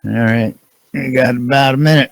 All right. You got about a minute.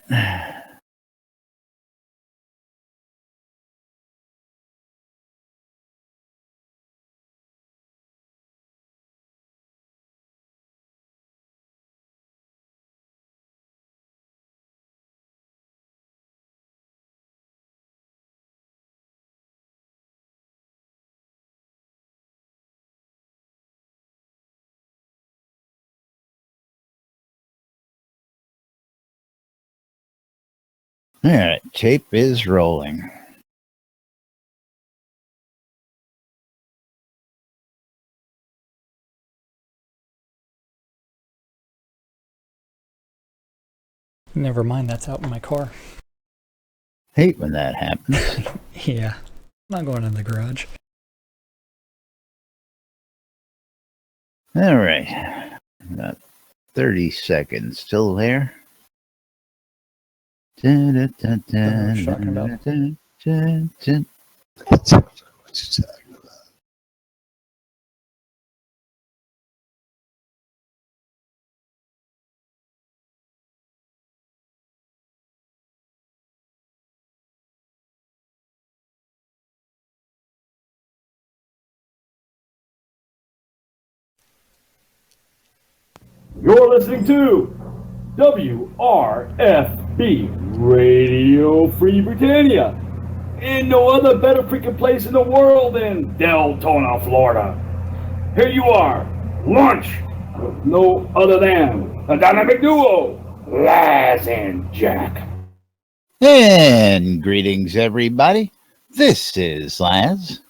All right. Tape is rolling. Never mind, that's out in my car. Hate when that happens. Yeah, I'm not going in the garage. All right. About 30 seconds. Still there? Don't know what you're talking about. What you talking about? You're listening to WRFB Radio Free Britannia. And no other better freaking place in the world than Deltona, Florida. Here you are, lunch with no other than the dynamic duo, Laz and Jack. And greetings, everybody. This is Laz.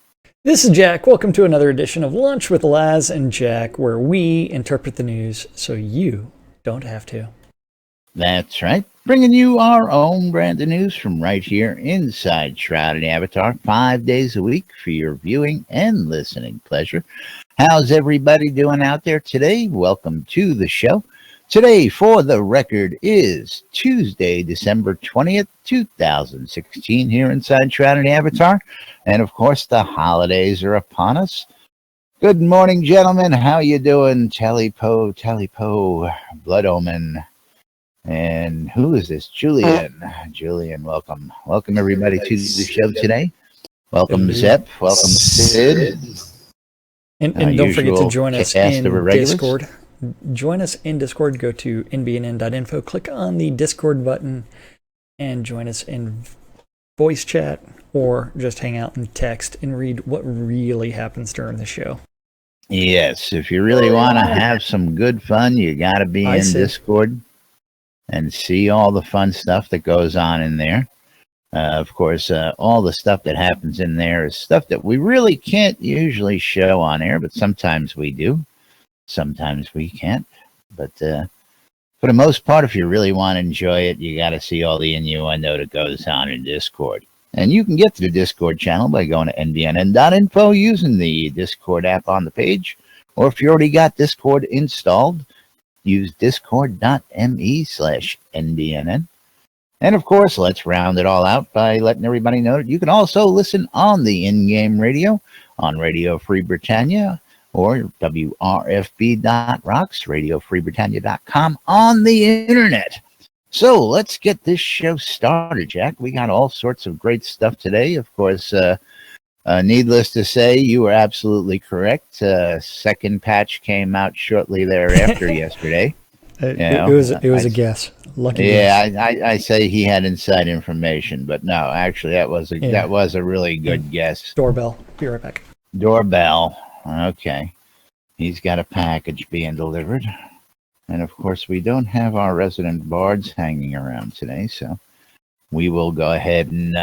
This is Jack. Welcome to another edition of Lunch with Laz and Jack, where we interpret the news so you don't have to. That's right. Bringing you our own brand of news from right here inside Shroud and Avatar, 5 days a week for your viewing and listening pleasure. How's everybody doing out there today? Welcome to the show. Today, for the record, is Tuesday, December 20th, 2016, here inside Shroud and Avatar. And, of course, the holidays are upon us. Good morning, gentlemen. How you doing? Tally-po, Blood Omen. And who is this? Julian. Julian, welcome. Welcome, everybody, to the show today. Welcome, Zep. Welcome, Sid. And don't forget to join us in irregulars. Discord. Join us in Discord. Go to nbnn.info, click on the Discord button, and join us in voice chat, or just hang out and text and read what really happens during the show. Yes, if you really want to have some good fun, you got to be in Discord and see all the fun stuff that goes on in there. Of course, all the stuff that happens in there is stuff that we really can't usually show on air, but sometimes we do. Sometimes we can't. But for the most part, if you really want to enjoy it, you got to see all the innuendo that goes on in Discord. And you can get to the Discord channel by going to nbnn.info using the Discord app on the page. Or if you already got Discord installed, use discord.me/nbnn. And of course, let's round it all out by letting everybody know that you can also listen on the in-game radio on Radio Free Britannia or WRFB.rocks, RadioFreeBritannia.com on the internet. So let's get this show started, Jack. We got all sorts of great stuff today. Of course, needless to say, you were absolutely correct. Second patch came out shortly thereafter yesterday. It was a guess. Lucky guess. guess. I say he had inside information, but no, actually that was a really good guess. Doorbell. Be right back. Doorbell. Okay. He's got a package being delivered. And of course, we don't have our resident bards hanging around today, so we will go ahead and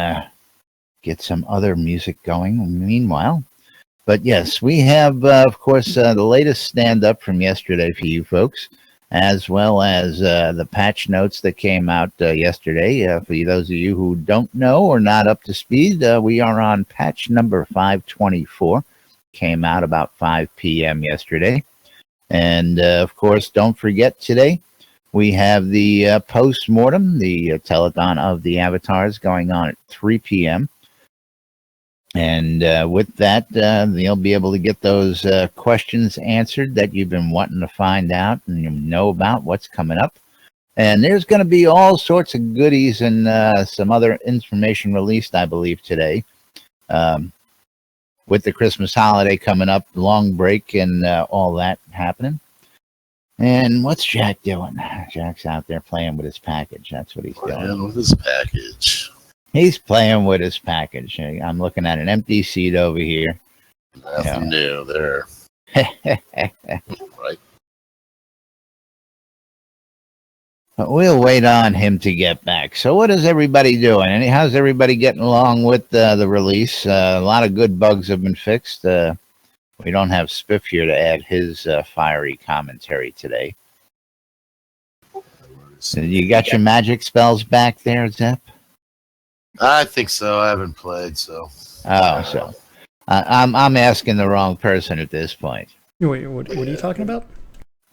get some other music going meanwhile. But yes, we have, of course, the latest stand-up from yesterday for you folks, as well as the patch notes that came out yesterday. For those of you who don't know or not up to speed, we are on patch number 524. Came out about 5 p.m. yesterday. And, of course, don't forget today, we have the post-mortem, the telethon of the avatars going on at 3 p.m. And with that, you'll be able to get those questions answered that you've been wanting to find out and you know about what's coming up. And there's going to be all sorts of goodies and some other information released, I believe, today. With the Christmas holiday coming up, long break and all that happening. And what's Jack doing? Jack's out there playing with his package. That's what he's doing. Playing with his package. He's playing with his package. I'm looking at an empty seat over here. Nothing new there. Right. But we'll wait on him to get back. So what is everybody doing? And how's everybody getting along with the release? A lot of good bugs have been fixed. We don't have Spiff here to add his fiery commentary today. So you got your magic spells back there, Zep? I think so. I haven't played, so. Oh, so I'm asking the wrong person at this point. Wait, what are you talking about?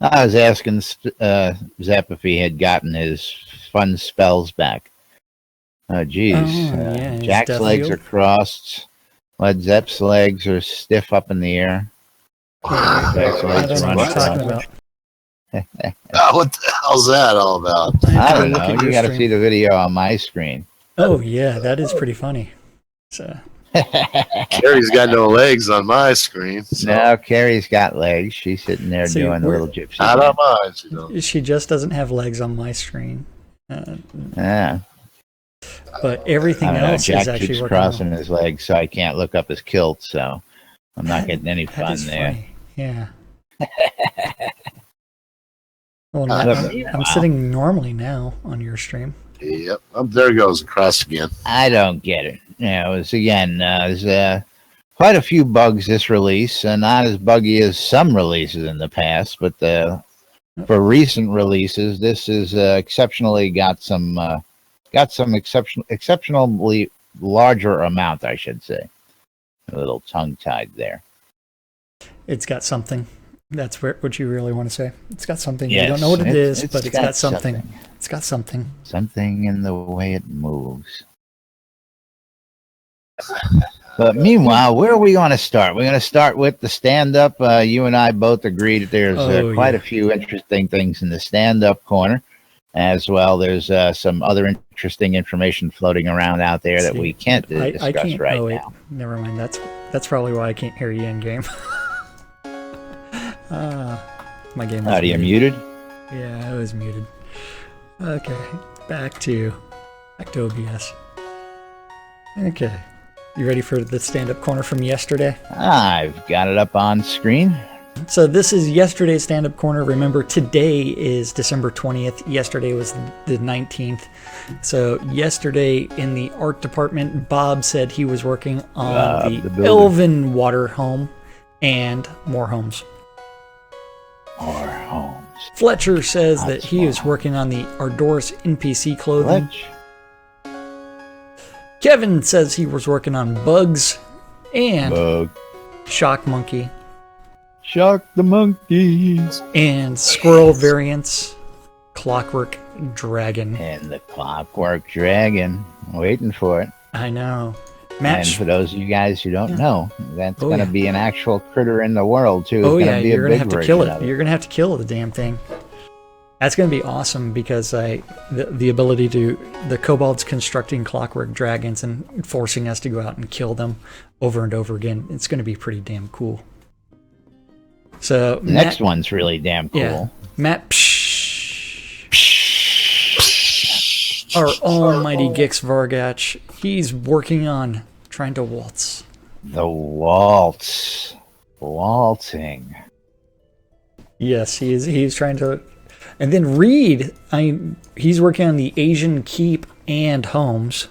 I was asking Zep if he had gotten his fun spells back. Oh, geez. Yeah, Jack's legs are crossed. Led Zep's legs are stiff up in the air. Jack's I legs don't know are what you're running talking around. about. What the hell's that all about? I don't Look know. at You your got to stream. see the video on my screen. Oh, yeah, that is pretty funny. So, Carrie's got no legs on my screen. So. No, Carrie's got legs. She's sitting there See, doing the we're- little gypsy. Not on dance. mine. She don't. she just doesn't have legs on my screen. Yeah. But everything I don't know. else Jack is actually keeps working well. crossing his legs, so I can't look up his kilt, so I'm not getting any That fun is there. funny. Yeah. Well, I now, don't I'm sitting normally now on your stream. Yep. Oh, there it goes across again. I don't get it. It was again. There's quite a few bugs this release, and not as buggy as some releases in the past. But for recent releases, this is exceptionally got some exceptionally larger amount, I should say. A little tongue tied there. It's got something. That's what you really want to say. It's got something. Yes, You don't know what it is, but it's got got something. It's got something. Something in the way it moves. But meanwhile, where are we going to start? We're going to start with the stand-up. You and I both agree that there's quite a few interesting things in the stand-up corner. As well, there's some other interesting information floating around out there that we can't discuss I can't, right wait, now. Never mind. That's probably why I can't hear you in game. My game. Are you muted? Yeah, I was muted. Okay, back to OBS. Okay, you ready for the stand-up corner from yesterday? I've got it up on screen. So this is yesterday's stand-up corner. Remember, today is December 20th. Yesterday was the 19th. So yesterday in the art department, Bob said he was working on the builder. Elven Water home and more homes. More homes. Fletcher says that That's he is more. working on the Ardoris NPC clothing. Fletch. Kevin says he was working on bugs and Bug. Shock Monkey Shock the monkeys. and squirrel variants, Clockwork Dragon. And the Clockwork Dragon. Waiting for it. I know. And Match. for those of you guys who don't know, that's Oh, going to yeah. be an actual critter in the world, too. It's Oh gonna yeah, be you're a gonna big have to version kill it. of You're gonna have to kill the damn thing. That's gonna be awesome because the ability to the kobolds constructing clockwork dragons and forcing us to go out and kill them over and over again. It's gonna be pretty damn cool. So The next one's really damn cool. yeah, Matt, our almighty Gix Vargach, he's working on trying to waltz. The waltz. Waltzing. Yes, he is. He's trying to. And then Reed, he's working on the Asian Keep and homes.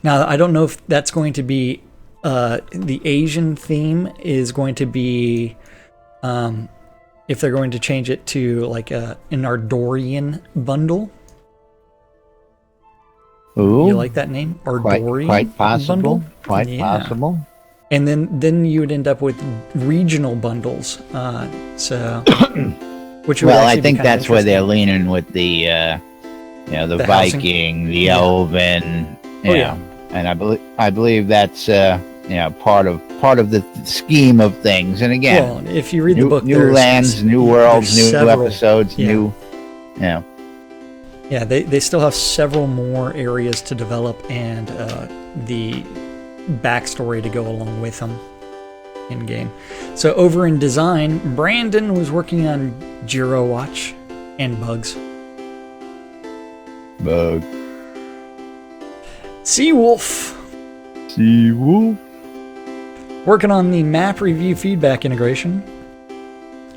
Now, I don't know if that's going to be the Asian theme is going to be if they're going to change it to like an Ardorian bundle. Ooh. You like that name? Ardorian Quite possible. bundle? Quite Yeah. possible. And then you would end up with regional bundles. Which would Well, actually I be think kinda that's where they're interesting. leaning with the, the The housing? Viking, the Yeah. Elven. Oh, yeah. And I believe that's part of the scheme of things. And again, Well, if you read the book, new lands, new worlds, new several, episodes, yeah. new. Yeah, they still have several more areas to develop and the backstory to go along with them in game. So over in design, Brandon was working on Giro Watch and Bugs. Bug. Seawolf working on the map review feedback integration,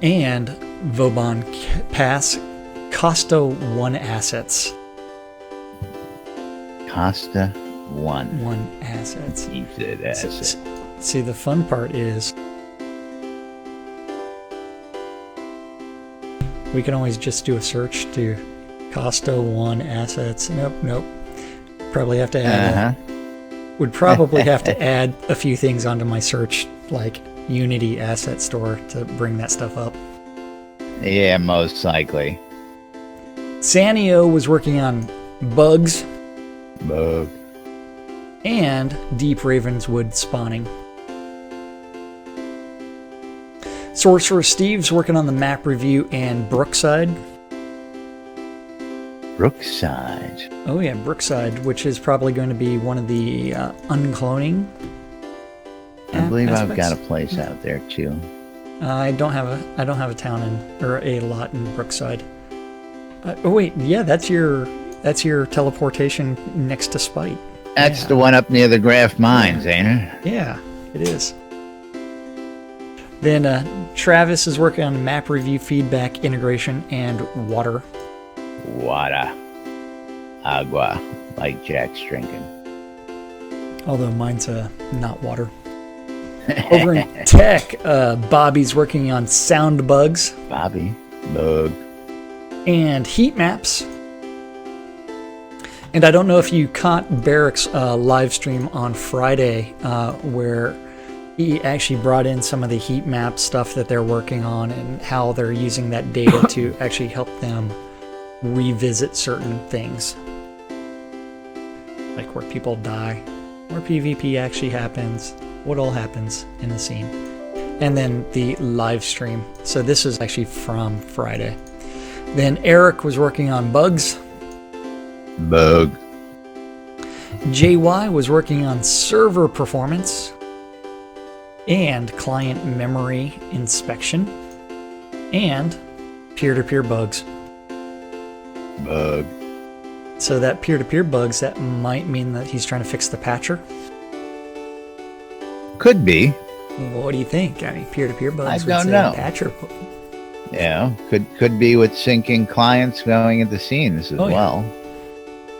and Vauban Pass Costa 1 assets. Costa 1. 1 assets. He said assets. See, the fun part is we can always just do a search to Costa 1 assets. Nope. Probably have to add would probably have to add a few things onto my search, like Unity Asset Store, to bring that stuff up. Yeah, most likely. Sanio was working on Bugs Bug. and Deep Ravenswood spawning. Sorcerer Steve's working on the map review and Brookside. Brookside. Oh yeah, Brookside, which is probably going to be one of the uncloning. I believe aspects. I've got a place out there too. I don't have a town or a lot in Brookside. Oh wait, yeah, that's your teleportation next to Spite. That's the one up near the Graft Mines, ain't it? Yeah, it is. Then Travis is working on map review, feedback, integration, and water. Water. Agua, like Jack's drinking. Although mine's not water. Over in tech, Bobby's working on sound bugs Bobby. Bug. and heat maps. And I don't know if you caught Barrick's live stream on Friday, where he actually brought in some of the heat map stuff that they're working on and how they're using that data to actually help them revisit certain things. Like where people die, where PvP actually happens, what all happens in the scene. And then the live stream. So this is actually from Friday. Then Eric was working on bugs. Bug. JY was working on server performance and client memory inspection and peer-to-peer bugs. Bug. So that peer-to-peer bugs, that might mean that he's trying to fix the patcher. Could be. What do you think? I mean, peer-to-peer bugs. I don't would say know. Patcher. Yeah. Could be with syncing clients going into scenes as well.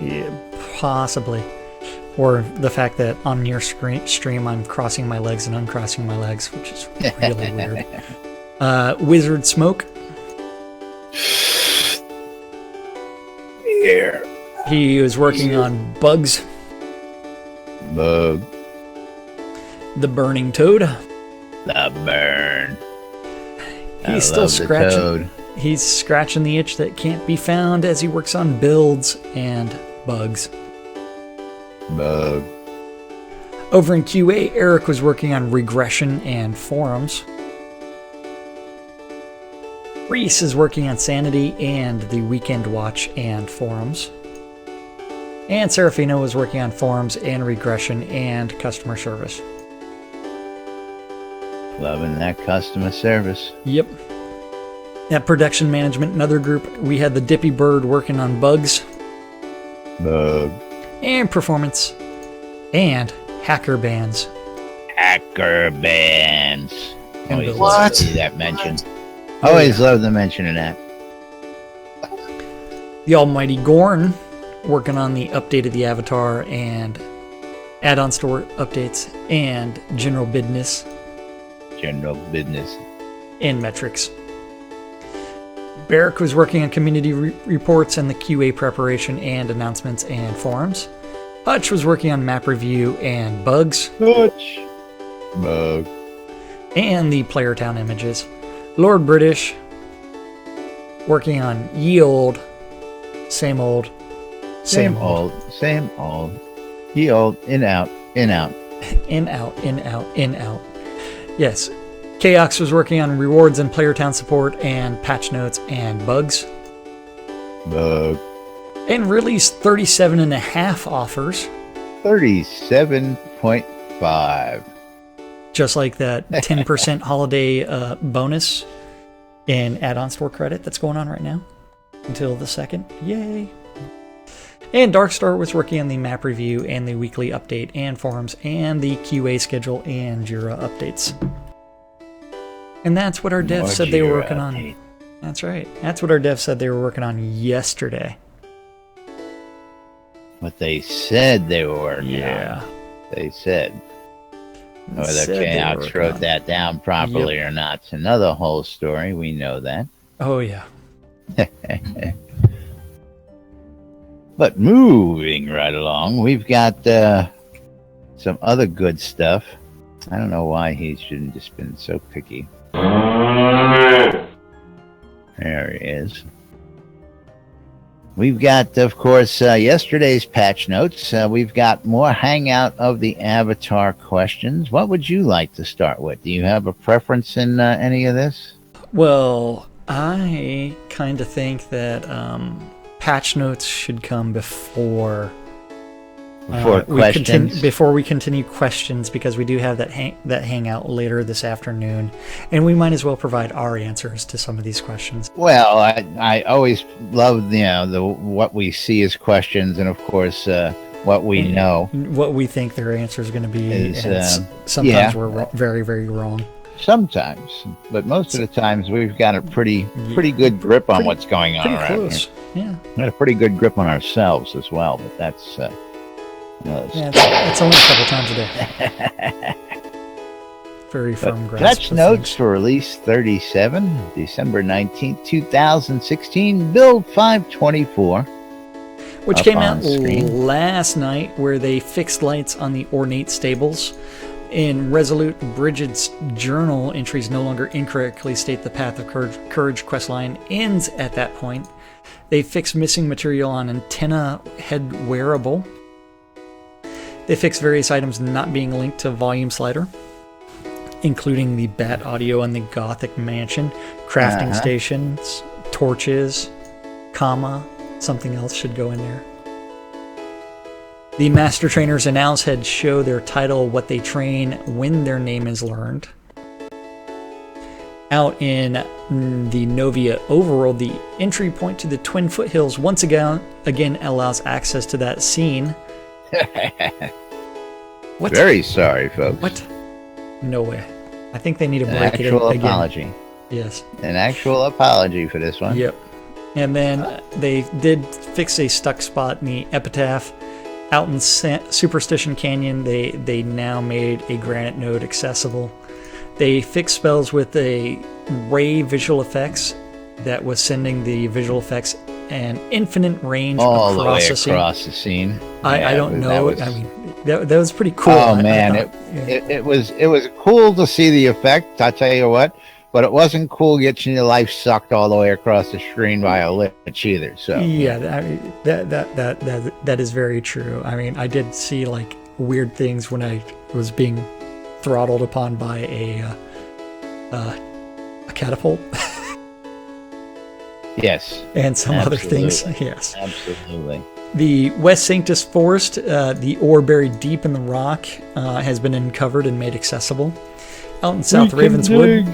Yeah, possibly. Or the fact that on your stream I'm crossing my legs and uncrossing my legs, which is really weird. Wizard Smoke. Here. He was working on bugs. Bug. The Burning Toad. The burn. He's still scratching. He's scratching the itch that can't be found as he works on builds and bugs. Bug. Over in QA, Eric was working on regression and forums. Reese is working on sanity and the weekend watch and forums. And Serafino was working on forums and regression and customer service. Loving that customer service. Yep. At production management, another group, we had the Dippy Bird working on bugs Bug. and performance and hacker bands. Hacker bands. Always What? love to see that mentioned. Always love the mention of that. The Almighty Gorn working on the update of the avatar and add-on store updates and general business General business. and metrics. Barrick was working on community reports and the QA preparation and announcements and forums. Hutch was working on map review and bugs Touch. Bug. and the player town images. Lord British working on ye old, same old, Same old. Same old. Ye old. In out. In out. In, out, in, out, in, out. Yes. Chaos was working on rewards and player town support and patch notes and bugs. And released 37.5 offers. 37.5. Just like that 10% holiday bonus and add-on store credit that's going on right now until the 2nd. Yay! And Darkstar was working on the map review and the weekly update and forums and the QA schedule and Jira updates. And that's what our devs said they were working on. That's right. That's what our devs said they were working on yesterday. What they said they were working on. They said. Whether Chaos wrote that down properly or not, it's another whole story. We know that. Oh, yeah. But moving right along, we've got some other good stuff. I don't know why he shouldn't just been so picky. There he is. We've got, of course, yesterday's patch notes. We've got more Hangout of the Avatar questions. What would you like to start with? Do you have a preference in any of this? Well, I kind of think that patch notes should come before questions. Before we continue questions, because we do have that hangout later this afternoon, and we might as well provide our answers to some of these questions. Well, I always love the what we see as questions, and of course what we know, what we think their answer is going to be. Sometimes we're very, very wrong. Sometimes, but most of the times we've got a pretty good grip on what's going on around close. here. Yeah, we got a pretty good grip on ourselves as well, but that's. It's only a couple times a day. Very firm grasp. Patch notes for release 37, December 19th, 2016, build 524. Which came out last night, where they fixed lights on the ornate stables. In Resolute Bridget's journal, entries no longer incorrectly state the Path of Courage questline ends at that point. They fixed missing material on antenna head wearable. They fixed various items not being linked to volume slider, including the Bat Audio and the Gothic Mansion, crafting stations, torches, something else should go in there. The Master Trainers and Owl's Head show their title, what they train when their name is learned. Out in the Novia overworld, the entry point to the Twin Foothills once again allows access to that scene. What? Very sorry, folks. What? No way. I think they need to break it again. An actual apology. Yes. An actual apology for this one. Yep. And then they did fix a stuck spot in the Epitaph. Out in Superstition Canyon, they now made a granite node accessible. They fixed spells with a ray visual effects that was sending the visual effects an infinite range all of the processing. way across the scene. I don't know. That was pretty cool. Oh man, it was cool to see the effect. I tell you what, but it wasn't cool getting your life sucked all the way across the screen by a lich either. So yeah, that is very true. I mean, I did see like weird things when I was being throttled upon by a catapult. Yes. And some other things. Yes. Absolutely. The West Sanctus Forest, the ore buried deep in the rock, has been uncovered and made accessible. Out in South Ravenswood,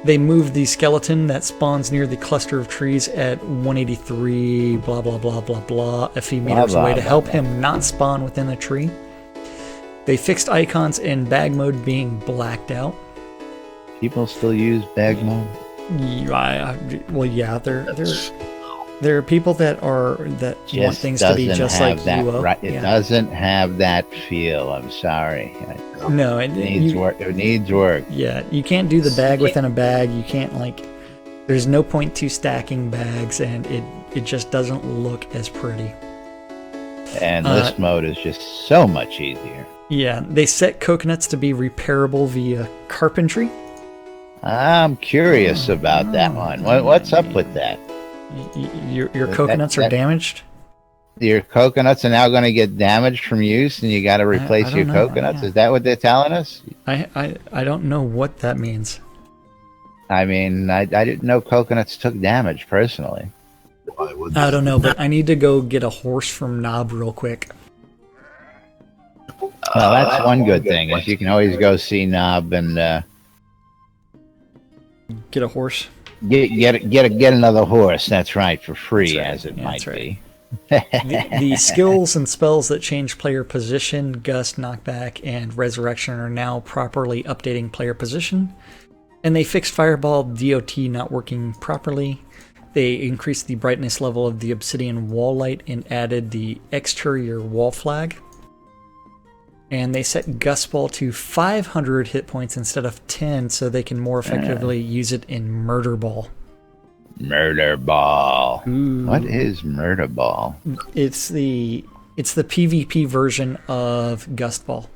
they moved the skeleton that spawns near the cluster of trees at 183 blah blah blah blah blah a few meters away to help him not spawn within a tree. They fixed icons in bag mode being blacked out. People still use bag mode? Well, yeah, there are people that want things to be just like UO. It doesn't have that feel. I'm sorry. No, it needs work. It needs work. Yeah, you can't do the bag within a bag. You can't there's no point to stacking bags, and it just doesn't look as pretty. And list mode is just so much easier. Yeah, they set coconuts to be repairable via carpentry. I'm curious about that one. What's up with that? Your coconuts are damaged? your coconuts are now going to get damaged from use, and you got to replace your coconuts. Yeah. Is that what they're telling us? I don't know what that means. I mean, I didn't know coconuts took damage personally. I don't know, but I need to go get a horse from Knob real quick. Well, that's one good thing is you can always go see Knob and Get a horse. get another horse. That's right, for free, as it might be. The skills and spells that change player position, gust, knockback, and resurrection are now properly updating player position. And they fixed Fireball DOT not working properly. They increased the brightness level of the obsidian wall light and added the exterior wall flag. And they set Gust Ball to 500 hit points instead of 10 so they can more effectively use it in Murder Ball. Murder Ball. Ooh. What is Murder Ball? It's the PvP version of Gust Ball.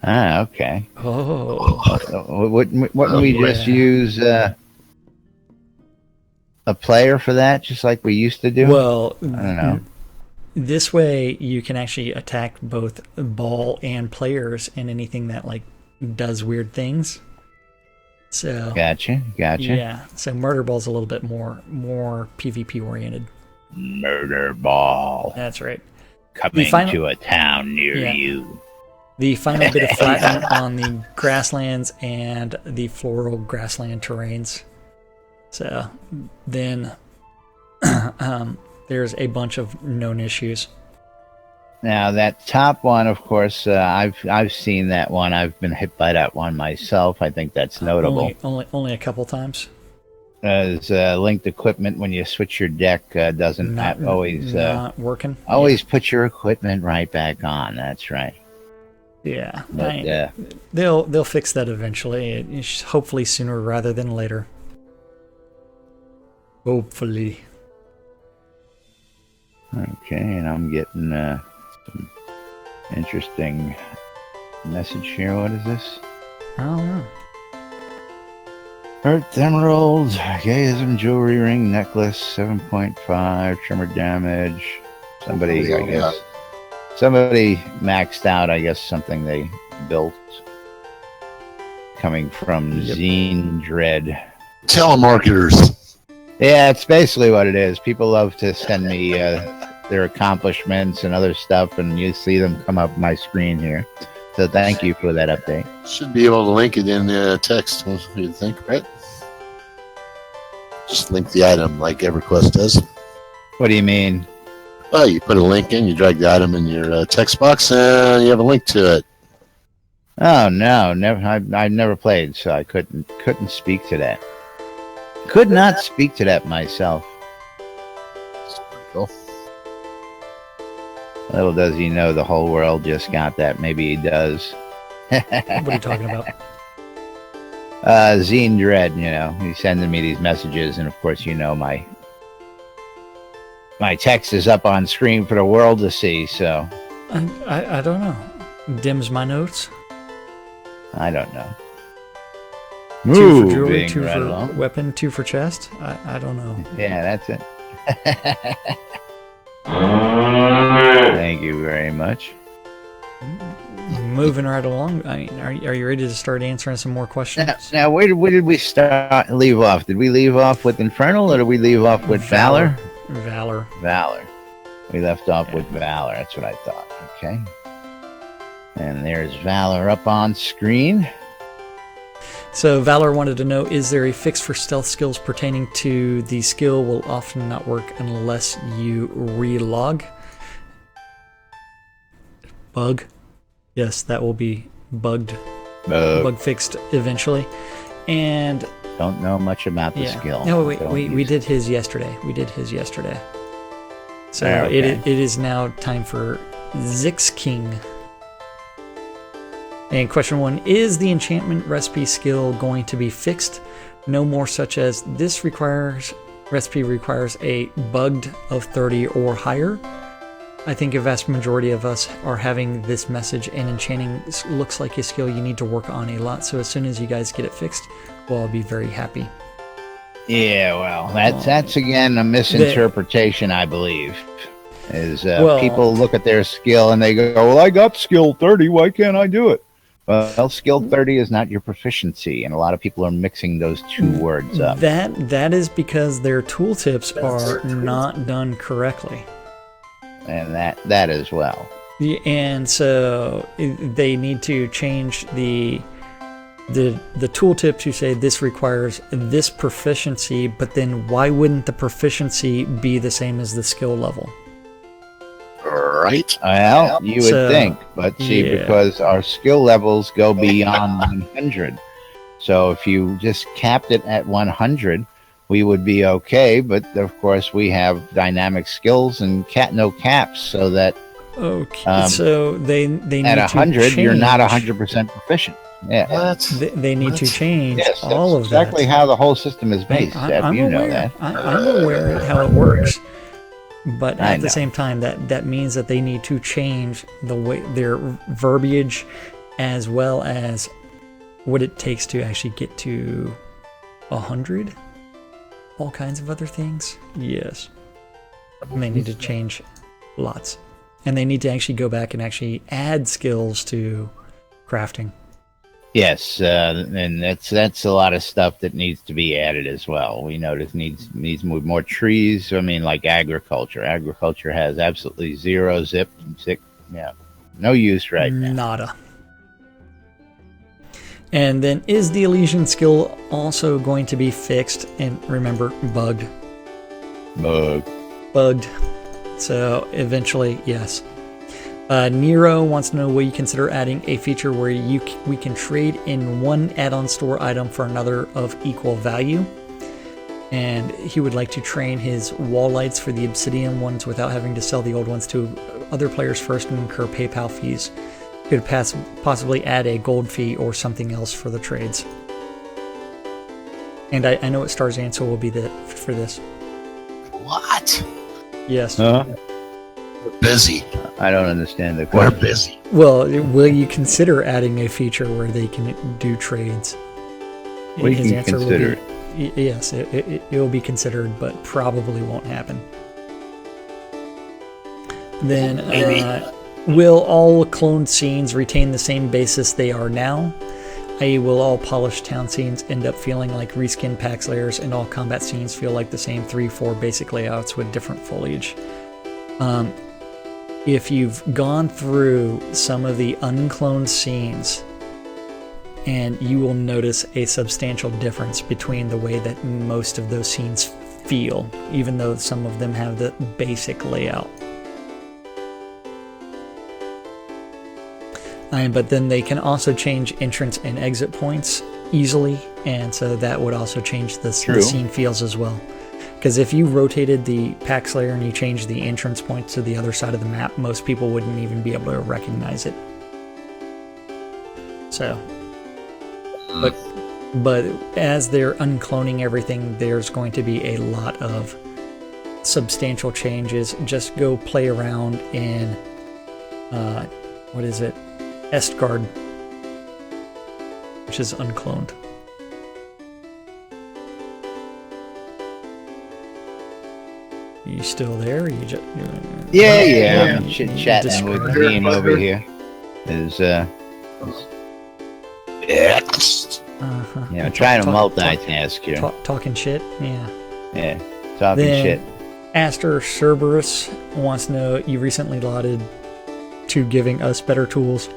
Ah, okay. Oh. Wouldn't we just use a player for that, just like we used to do? Well, I don't know. This way you can actually attack both ball and players and anything that like does weird things. So Gotcha. yeah. So Murder Ball's a little bit more PvP oriented. Murder Ball. That's right. Coming to a town near you. The final bit of flattening on the grasslands and the floral grassland terrains. So then there's a bunch of known issues. Now that top one, of course, I've seen that one. I've been hit by that one myself. I think that's notable. Only a couple times. As linked equipment, when you switch your deck, doesn't always not working. Always put your equipment right back on. That's right. Yeah, but, they'll fix that eventually. Hopefully sooner rather than later. Hopefully. Okay, and I'm getting some interesting message here. What is this? I don't know. Earth Emerald, Gayism, Jewelry Ring, Necklace, 7.5, Tremor Damage. Somebody, I guess. Somebody maxed out, I guess, something they built. Coming from Zine Dread. Telemarketers. Yeah, it's basically what it is. People love to send me their accomplishments and other stuff, and you see them come up my screen here. So thank you for that update. Should be able to link it in the text, you'd think, right? Just link the item like EverQuest does. What do you mean? Well, you put a link in, you drag the item in your text box, and you have a link to it. Oh no, never. I've never played, so I couldn't speak to that. Could not speak to that myself. That's pretty cool. Little does he know the whole world just got that. Maybe he does. What are you talking about? Zine Dread, he's sending me these messages, and of course, my text is up on screen for the world to see. So I don't know. Dims my notes. I don't know. 2 for jewelry, 2 for weapon, 2 for chest. I don't know. Yeah, that's it. Thank you very much. Moving right along. I mean, are you ready to start answering some more questions? Now where did we leave off? Did we leave off with Infernal, or did we leave off with Valor? Valor. We left off with Valor. That's what I thought. Okay. And there's Valor up on screen. So Valor wanted to know, is there a fix for stealth skills pertaining to the skill will often not work unless you relog? Bug? Yes, that will be bug fixed eventually. And don't know much about the skill. No, we did his yesterday. So it is now time for Zix King. And question 1, is the enchantment recipe skill going to be fixed? No more such as this recipe requires a bugged of 30 or higher. I think a vast majority of us are having this message, and enchanting looks like a skill you need to work on a lot. So as soon as you guys get it fixed, well, I'll be very happy. Yeah, well, that's again a misinterpretation, I believe. Is Well- people look at their skill and they go, "Well, I got skill 30. Why can't I do it?" Well, skill 30 is not your proficiency, and a lot of people are mixing those two words up. That is because their tooltips are not done correctly. And that as well. And so they need to change the tooltip to say this requires this proficiency, but then why wouldn't the proficiency be the same as the skill level? Right. Well, you would So, think, but see, yeah. because our skill levels go beyond 100. So if you just capped it at 100, we would be okay. But of course, we have dynamic skills and no caps, so that Okay, so they need at to 100, you're not change- 100% proficient. Yeah. What? They need to What? change Yes, that's all of exactly that. how the whole system is based. Seb, I'm you know aware. that. I'm aware of how it works. But I at the know. same time, that means that they need to change the way their verbiage, as well as what it takes to actually get to 100. All kinds of other things. Yes, and they need to change lots, and they need to actually go back and actually add skills to crafting. Yes, and that's a lot of stuff that needs to be added as well. We notice needs more trees. I mean, like agriculture. Agriculture has absolutely zero zip, no use right now. Nada. And then, is the Elysian skill also going to be fixed? And remember, bugged. Bugged. So eventually, yes. Nero wants to know, will you consider adding a feature where we can trade in one add-on store item for another of equal value? And he would like to train his wall lights for the obsidian ones without having to sell the old ones to other players first and incur PayPal fees. Could possibly add a gold fee or something else for the trades. And I know what Starr's answer will be for this. What? Yes. Huh? We're busy. I don't understand the We're question. busy. Well, will you consider adding a feature where they can do trades? We His can answer will consider be, yes, it will be considered, but probably won't happen. Then, will all cloned scenes retain the same basis they are now? I.e., will all polished town scenes end up feeling like reskin packs layers, and all combat scenes feel like the same 3-4 basic layouts with different foliage? If you've gone through some of the uncloned scenes, and you will notice a substantial difference between the way that most of those scenes feel, even though some of them have the basic layout. But then they can also change entrance and exit points easily, and so that would also change the scene feels as well. Because if you rotated the pack slayer and you changed the entrance point to the other side of the map, most people wouldn't even be able to recognize it. So, but as they're uncloning everything, there's going to be a lot of substantial changes. Just go play around in Estgard, which is uncloned. You still there? You just Yeah. I'm chit-chatting with Discord. Dean over here. Is trying to multitask here. Talking shit. Yeah. Yeah, talking Then shit. Aster Cerberus wants to know, you recently lauded to giving us better tools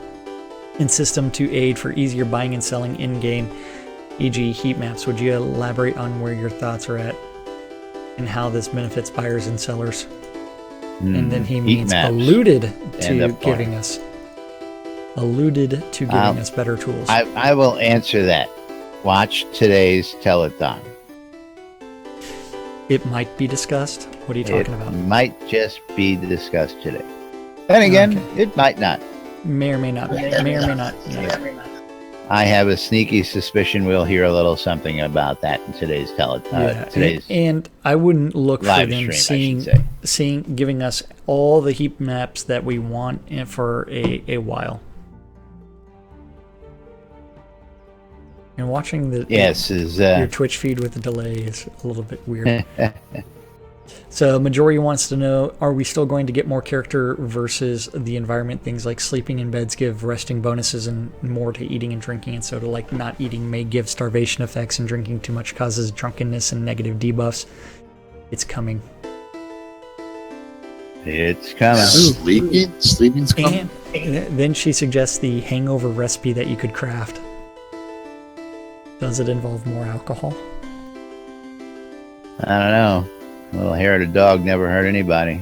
in system to aid for easier buying and selling in-game, e.g. heat maps. Would you elaborate on where your thoughts are at and how this benefits buyers and sellers? And then he means alluded to giving us better tools. I will answer that. Watch today's telethon. It might be discussed. What are you talking about? Might just be discussed today. Then again, it might not. May or may not. May or may not. I have a sneaky suspicion we'll hear a little something about that in today's telethon. And I wouldn't look for live them stream, I should seeing giving us all the heap maps that we want for a while. And watching your Twitch feed with the delay is a little bit weird. So Majority wants to know, are we still going to get more character versus the environment? Things like sleeping in beds give resting bonuses and more to eating and drinking, and so to like not eating may give starvation effects, and drinking too much causes drunkenness and negative debuffs. It's coming. It's coming. Sleeping's coming. And then she suggests the hangover recipe that you could craft. Does it involve more alcohol? I don't know. A little hair of the dog never hurt anybody.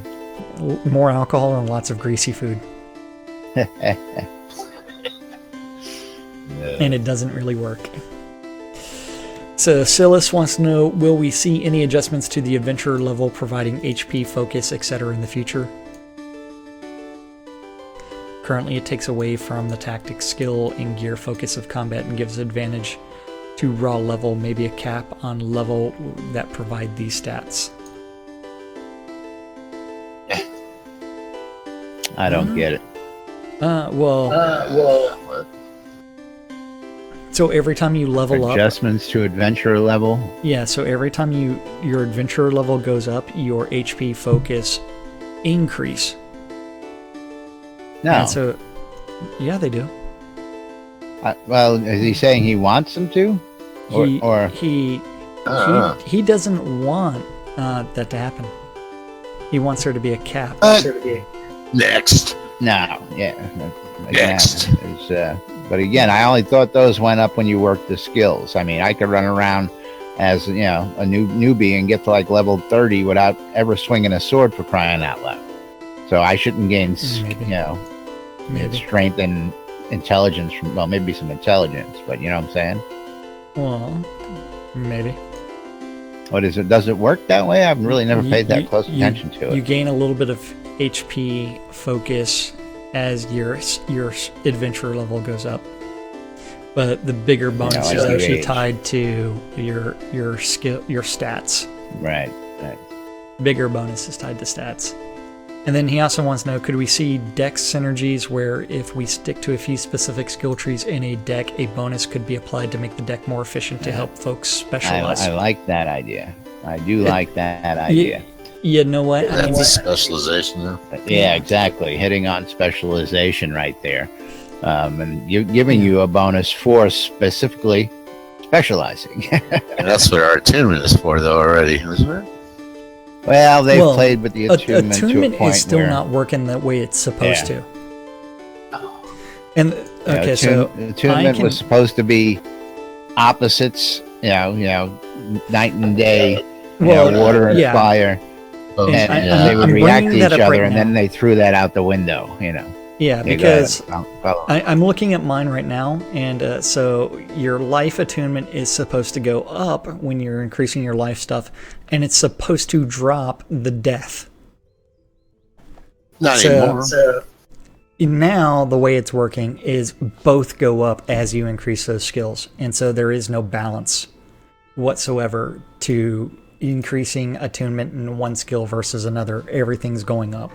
More alcohol and lots of greasy food. And it doesn't really work. So Silas wants to know, will we see any adjustments to the adventurer level providing HP, focus, etc. in the future? Currently it takes away from the tactics, skill, and gear focus of combat and gives advantage to raw level, maybe a cap on level that provide these stats. I don't get it. So every time you level up, Adjustments to adventurer level? yeah, so every time your adventurer level goes up, your HP focus increase. No. And so, yeah, they do. Well, is he saying he wants them to? He doesn't want that to happen. He wants there to be a cap. Next. No, yeah. Next. But again, I only thought those went up when you worked the skills. I mean, I could run around as, a newbie and get to like level 30 without ever swinging a sword, for crying out loud. So I shouldn't gain, Maybe. strength and intelligence from, well, maybe some intelligence, but you know what I'm saying? Well, maybe. What is it? Does it work that way? I've really never paid that close attention to it. You gain a little bit of HP focus as your adventure level goes up, but the bigger bonus is actually tied to your skill, your stats. Right. Bigger bonus is tied to stats. And then he also wants to know, could we see deck synergies where if we stick to a few specific skill trees in a deck, a bonus could be applied to make the deck more efficient to help folks specialize? I like that idea. I do like that idea. You know what? That's a specialization there. Yeah, exactly. Hitting on specialization right there. And giving you a bonus for specifically specializing. And that's what our attunement is for, though, already, isn't it? Well, they've played with the attunement to a point is still where, not working the way it's supposed to. And okay, so attunement was supposed to be opposites. Night and day. Water and fire. And they would react to each other, and then they threw that out the window. Yeah, because I'm looking at mine right now, and so your life attunement is supposed to go up when you're increasing your life stuff, and it's supposed to drop the death. Not anymore. So now the way it's working is both go up as you increase those skills, and so there is no balance whatsoever to increasing attunement in one skill versus another. Everything's going up.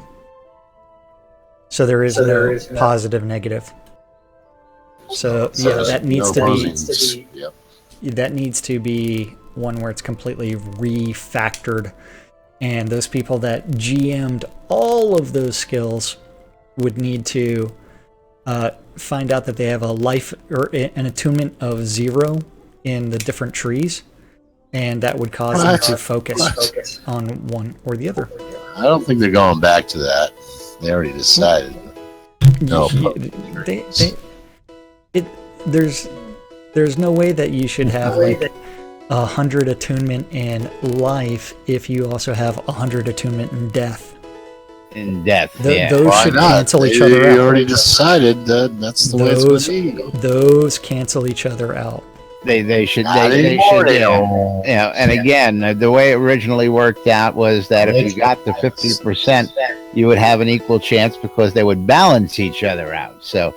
So there is no positive, negative. So that needs to be that needs to be one where it's completely refactored, and those people that GM'd all of those skills would need to find out that they have a life or an attunement of 0 in the different trees, and that would cause them to focus on one or the other. I don't think they're going back to that. They already decided. No, there's no way that you should have like 100 attunement in life if you also have 100 attunement in death. Those should cancel each other out. They already decided that's the way it's going to be. Those cancel each other out. They should. And again, the way it originally worked out was that if you got to 50%, you would have an equal chance because they would balance each other out. So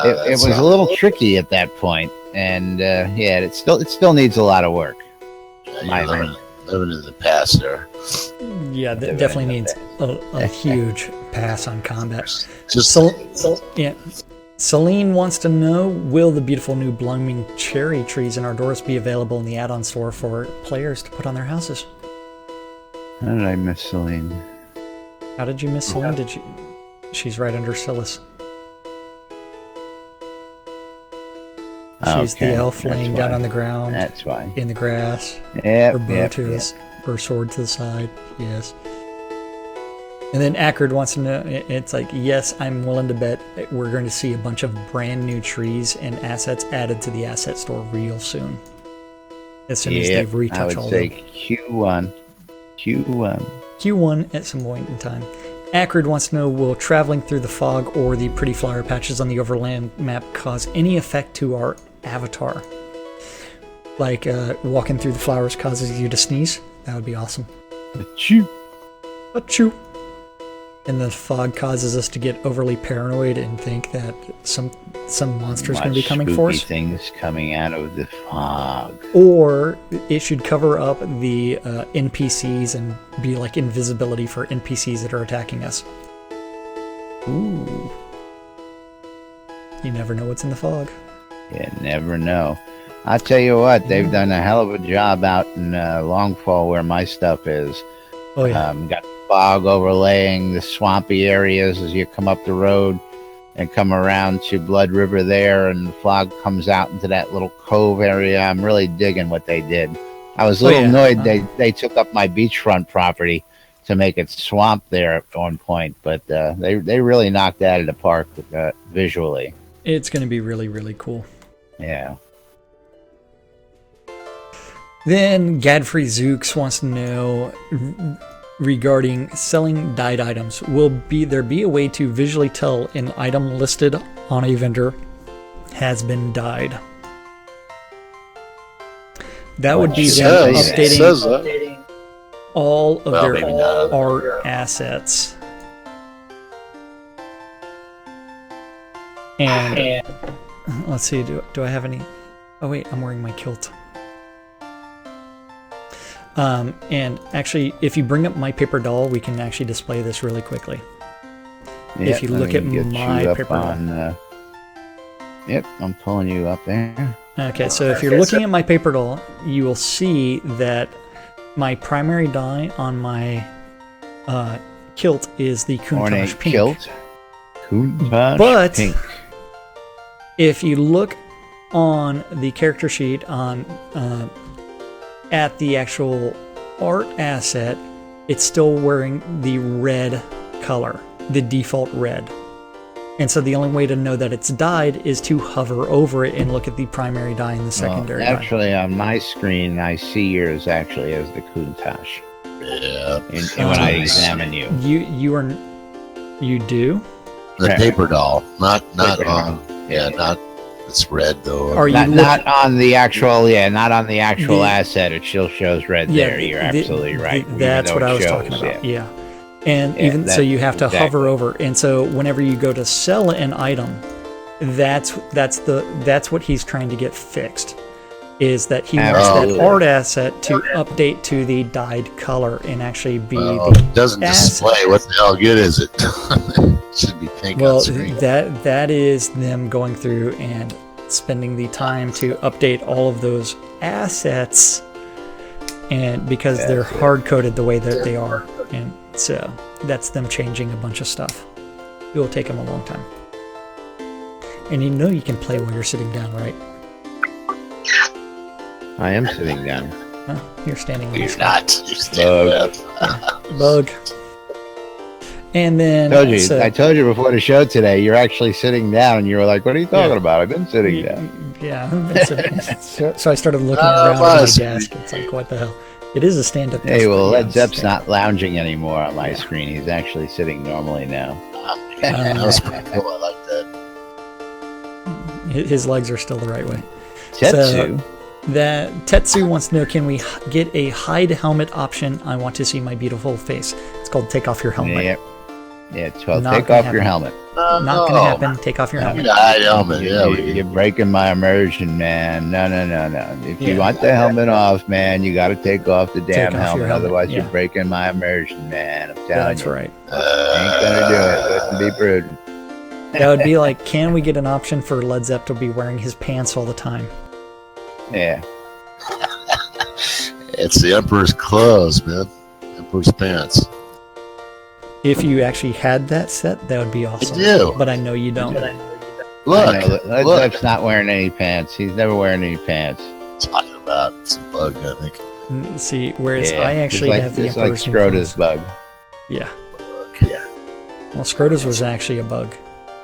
it was a little tricky at that point, and it still needs a lot of work. Living in the past there. Yeah, that definitely needs a huge pass on combat. Celine wants to know, will the beautiful new blooming cherry trees in our doors be available in the add-on store for players to put on their houses? How did I miss Celine? How did you miss Celine? Did you? She's right under Silas. She's the elf laying down on the ground. That's why. In the grass. Yep, Her bow to her sword to the side. Yes. And then Ackard wants to know, it's like, yes, I'm willing to bet we're going to see a bunch of brand new trees and assets added to the asset store real soon. As soon as they've retouched all of them. I would say Q1. Q1 at some point in time. Ackard wants to know, will traveling through the fog or the pretty flower patches on the overland map cause any effect to our avatar? Like walking through the flowers causes you to sneeze? That would be awesome. Achoo. Achoo. And the fog causes us to get overly paranoid and think that some monster is going to be coming for us. Things coming out of the fog. Or it should cover up the NPCs and be like invisibility for NPCs that are attacking us. Ooh. You never know what's in the fog. You never know. I'll tell you what, they've done a hell of a job out in Longfall where my stuff is. Oh, yeah. Got fog overlaying the swampy areas as you come up the road and come around to Blood River there, and the fog comes out into that little cove area. I'm really digging what they did. I was a little annoyed they took up my beachfront property to make it swamp there at one point, but they really knocked that out of the park visually. It's going to be really, really cool. Yeah. Then Gadfrey Zooks wants to know regarding selling dyed items. Will there be a way to visually tell an item listed on a vendor has been dyed? That would be them updating all of their art assets. And let's see, do I have any? Oh wait, I'm wearing my kilt. And actually, if you bring up my paper doll, we can actually display this really quickly. Yep, if you look at my paper doll. Yep, I'm pulling you up there. Okay, so if you're looking at my paper doll, you will see that my primary dye on my kilt is the Countach pink. Kilt. Countach but pink. If you look on the character sheet on at the actual art asset, it's still wearing the red color, the default red. And so the only way to know that it's dyed is to hover over it and look at the primary dye and the secondary dye. Actually, on my screen, I see yours actually as the Countach. Yeah. And when I examine you. You do? The paper doll. Not it's red though. Are you not on the actual asset, it still shows red there. You're absolutely right. That's what I was talking about. Yeah. And even so you have to hover over. And so whenever you go to sell an item, that's what he's trying to get fixed. Is that he wants that art asset to update to the dyed color and actually be it doesn't display. What the hell good is it? It should be pink on screen. That is them going through and spending the time to update all of those assets, and because they're hard-coded the way that they are, and so that's them changing a bunch of stuff. It will take them a long time. And you know you can play while you're sitting down, right? I am sitting down. Huh, you're standing. You're not. You're standing up. Bug. And then I told you before the show today, you're actually sitting down, and you were like, "What are you talking about? I've been sitting down." Yeah, I've been sitting down. So I started looking around my desk. It's like, what the hell? It is a stand-up desk. Hey, well, Led Zepp's not lounging anymore on my screen. He's actually sitting normally now. That was pretty cool. I like that. His legs are still the right way. Tetsu. That Tetsu wants to know, can we get a hide helmet option? I want to see my beautiful face. It's called Take Off Your Helmet. Yeah, it's called Take Off Your Helmet. Not gonna happen. Take off your helmet. Hide helmet. Yeah, you're breaking my immersion, man. No. If you want the helmet off, man, you got to take off the damn helmet. Otherwise, you're breaking my immersion, man. I'm telling you. That's right. Ain't gonna do it. Let's be prudent. That would be like, can we get an option for Led Zepp to be wearing his pants all the time? Yeah. It's the Emperor's clothes, man. Emperor's Pants. If you actually had that set, that would be awesome. I do. But I know you don't. Look, I know, look. Zep's not wearing any pants. He's never wearing any pants. Talking about it's a bug, I think. See, whereas Yeah, I actually it's have the it's like Emperor's New Scrota's Clothes. bug. Yeah. Yeah. Well, Scrota's was actually a bug.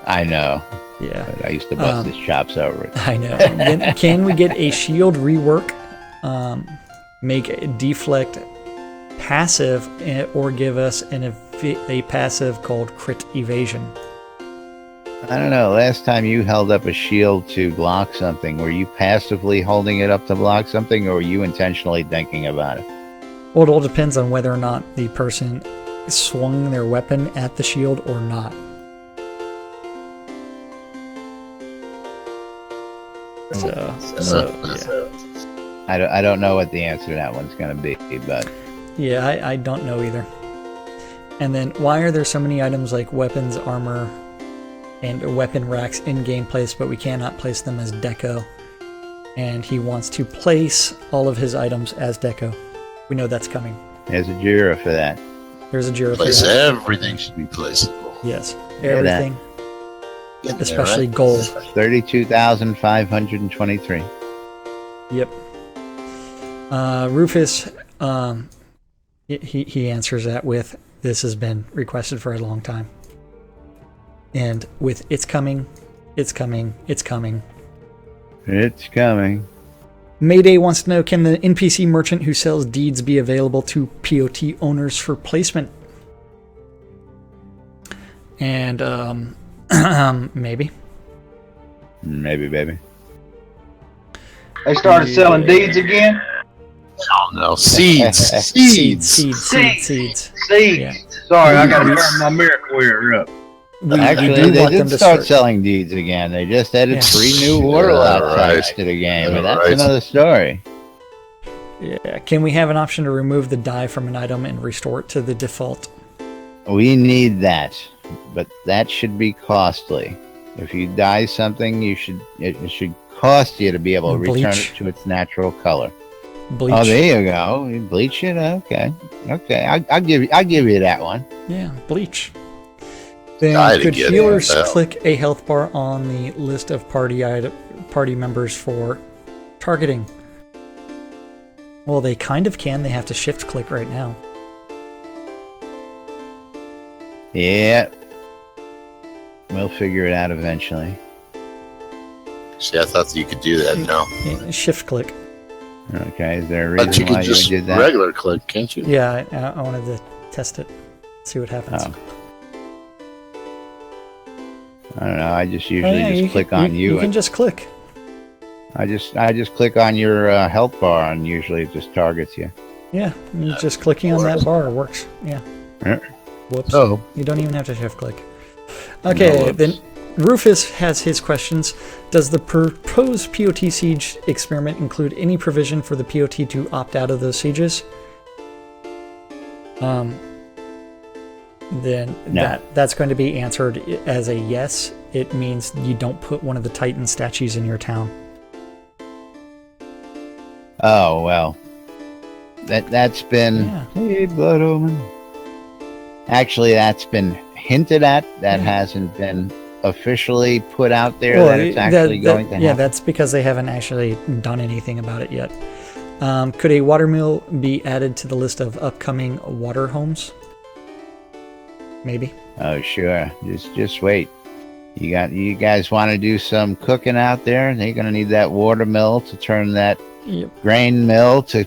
I know. Yeah. But I used to bust his chops over it. I know. Then, can we get a shield rework? Make a deflect passive, or give us a passive called crit evasion. I don't know. Last time you held up a shield to block something, were you passively holding it up to block something, or were you intentionally thinking about it? Well, it all depends on whether or not the person swung their weapon at the shield or not. So yeah. I don't know what the answer to that one's going to be, but Yeah, I don't know either. And then, why are there so many items like weapons, armor, and weapon racks in game place, but we cannot place them as deco? And he wants to place all of his items as deco. We know that's coming. there's a Jira for that. There's a Jira for Place that. everything should be placeable. Yes, Hear that. everything, Getting there, especially right? gold. 32,523. Yep. Rufus, he answers that with, "This has been requested for a long time." And with "It's coming, it's coming, it's coming." It's coming. Mayday wants to know, can the NPC merchant who sells deeds be available to POT owners for placement? And, maybe. Maybe, baby. They started selling deeds again? Oh no, seeds. Seeds. Seeds. Yeah. Sorry, I gotta turn my mirror clearer up. We Actually, do they want them did to start selling deeds again. They just added Yeah. 3 new warlock right. types to the game, but Yeah, that's right. another story. Yeah. Can we have an option to remove the die from an item and restore it to the default? We need that, but that should be costly. If you dye something, it should cost you to be able to return Bleach. it to its natural color. Bleach. Oh, there you go. You bleach it. Okay. I'll give you that one. Yeah, bleach. Then Dye to could get healers it, yeah. click a health bar on the list of party members for targeting? Well, they kind of can. They have to shift click right now. Yeah. We'll figure it out eventually. See, I thought that you could do that. No, Yeah, shift click. Okay. Is there a but reason you why could just you did that? regular click, can't you? Yeah, I wanted to test it, see what happens. Oh. I don't know. I just usually just click on you. You can just click. I just click on your health bar, and usually it just targets you. Yeah, just clicking on that bar works. Yeah. Yeah. Whoops. Oh, You don't even have to shift click. Okay, No, then Rufus has his questions. Does the proposed POT siege experiment include any provision for the POT to opt out of those sieges? Then No. that's going to be answered as a yes. It means you don't put one of the Titan statues in your town. Oh well. That's been Yeah. hey, Blood Omen. Actually, that's been hinted at. That Yeah. hasn't been officially put out there Well, that it's actually going to happen. Yeah, that's because they haven't actually done anything about it yet. Could a watermill be added to the list of upcoming water homes? Maybe. Oh sure. Just wait. You guys want to do some cooking out there? They're gonna need that water mill to turn that Yep. grain mill to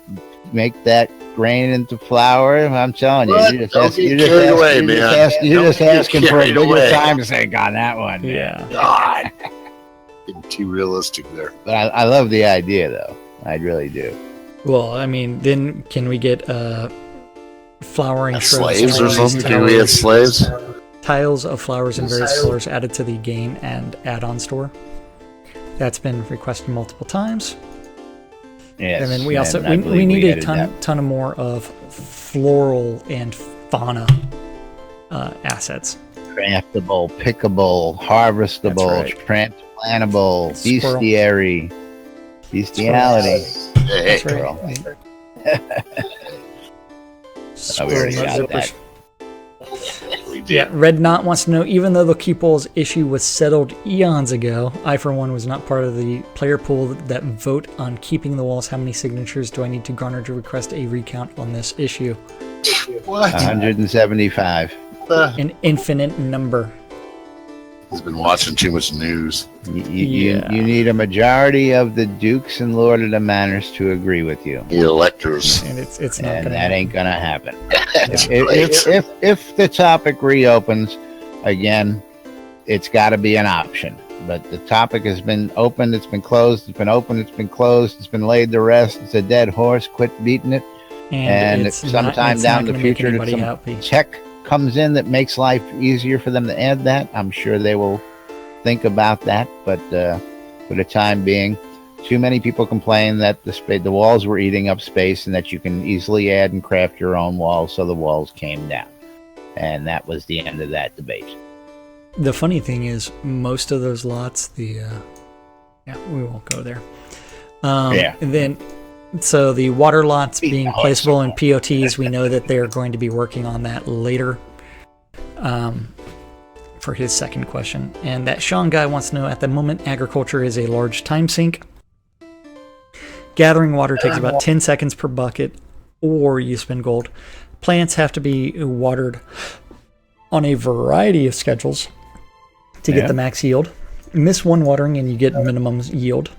make that grain into flour. I'm telling you, What? you just Don't ask, get you just carried ask- away, you just man. ask- you're Don't just get asking for a carried bigger away. time sink on that one. Yeah. God, getting too realistic there. But I love the idea, though. I really do. Well, I mean, then can we get flowering shrubs, Slaves or trees, something? Can we have slaves? tiles of flowers in various colors added to the game and add-on store? That's been requested multiple times. Yes. And then we also and I we believe need a added that. ton of more of floral and fauna assets. Craftable, pickable, harvestable, That's transplantable, Squirrel. bestiary, bestiality. Hey, That's right. Girl. Oh, we already Scroll got nut that. zippers. Yeah, Red Knot wants to know, even though the Keepall's issue was settled eons ago, I for one was not part of the player pool that vote on keeping the walls. How many signatures do I need to garner to request a recount on this issue? What? 175. An infinite number. He's been watching too much news. You need a majority of the dukes and lord of the manors to agree with you. The electors. And it's not And gonna that happen. ain't gonna happen. If the topic reopens again, it's got to be an option. But the topic has been opened, it's been closed, it's been opened, it's been closed, it's been laid to rest. It's a dead horse. Quit beating it. And if it's sometime it's down not the gonna make future, that anybody some happy. tech comes in that makes life easier for them to add that, I'm sure they will think about that. But for the time being, too many people complain that the walls were eating up space and that you can easily add and craft your own walls, so the walls came down. And that was the end of that debate. The funny thing is, most of those lots, we won't go there. And then, so the water lots being placeable in POTs, we know that they're going to be working on that later. For his second question. And that Sean guy wants to know, at the moment, agriculture is a large time sink. Gathering water takes about 10 seconds per bucket, or you spend gold. Plants have to be watered on a variety of schedules to get the max yield. Miss one watering and you get minimum yield.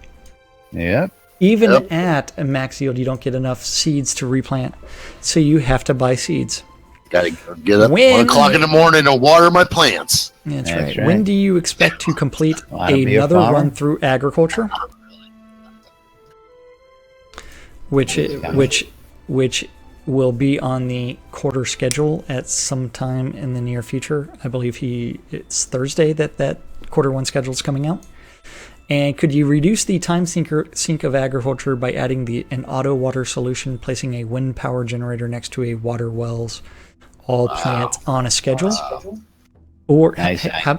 Yep. Even at a max yield, you don't get enough seeds to replant, so you have to buy seeds. Gotta get up 1 o'clock in the morning to water my plants. That's right. When do you expect to complete be a another farmer. run through agriculture? Which will be on the quarter schedule at some time in the near future. I believe it's Thursday that quarter one schedule is coming out. And could you reduce the time sink of agriculture by adding an auto water solution, placing a wind power generator next to a water wells, all plants on a schedule? Or how